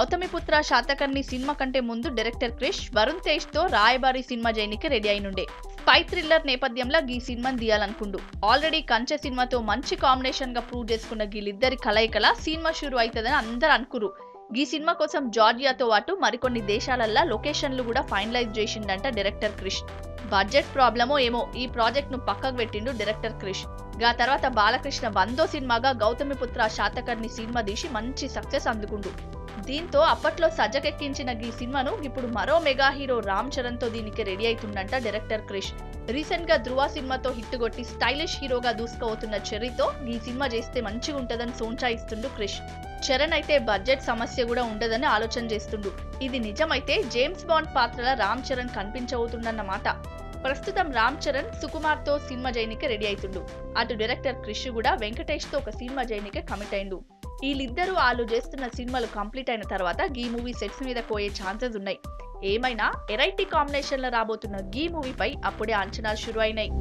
Gautamiputra Satakarni cinema కంటే ముందు director Krish Varun Tej తో రాయబారి సినిమా చేయనికి రెడీ అయినుండే. స్పై థ్రిల్లర్ నేపథ్యంలో ఈ సినిమాని తీయాలనుకుండు. ఆల్రెడీ కంచె సినిమాతో మంచి కాంబినేషన్ గా ప్రూవ్ చేసుకున్న వీళ్ళిద్దరి కలయికల సినిమా షురు అవుతుందని అందరు అనుకురు. ఈ సినిమా కోసం జార్జియాతో పాటు మరికొన్ని దేశాలల్లో లొకేషన్లు కూడా ఫైనలైజ్ చేసిండంట డైరెక్టర్ క్రిష్. బడ్జెట్ ప్రాబ్లమో ఏమో ఈ ప్రాజెక్ట్ ను పక్కకు పెట్టిండు డైరెక్టర్ క్రిష్. గా తర్వాత బాలకృష్ణ 100వ సినిమాగా గౌతమిపుత్ర శాతకర్ణి సినిమా తీసి మంచి సక్సెస్ అందుకుండు. దీంతో అప్పట్లో సజ్జకెక్కించిన ఈ సినిమాను ఇప్పుడు మరో మెగా హీరో రామ్ చరణ్ తో దీనికి రెడీ అవుతుండంట డైరెక్టర్ క్రిష్. రీసెంట్ గా ధృవ సినిమాతో హిట్ కొట్టి స్టైలిష్ హీరోగా దూసుకుపోతున్న చెర్రీతో ఈ సినిమా చేస్తే మంచిగా ఉంటదని సోంచా ఇస్తుండు క్రిష్. చరణ్ అయితే బడ్జెట్ సమస్య కూడా ఉండదని ఆలోచన చేస్తుండు. ఇది నిజమైతే జేమ్స్ బాండ్ పాత్రల రామ్ చరణ్ కనిపించబోతుందన్నమాట. ప్రస్తుతం రామ్ చరణ్ సుకుమార్ తో సినిమా చేయనికి రెడీ అవుతుండు. అటు డైరెక్టర్ క్రిష్ కూడా వెంకటేష్ తో ఒక సినిమా చేయనికి కమిట్ అయిండు. వీళ్ళిద్దరూ వాళ్ళు చేస్తున్న సినిమాలు కంప్లీట్ అయిన తర్వాత ఈ మూవీ సెట్స్ మీద పోయే ఛాన్సెస్ ఉన్నాయి. ఏమైనా ఎరైటీ కాంబినేషన్ లో రాబోతున్న ఈ మూవీపై అప్పుడే అంచనాలు షురు అయినాయి.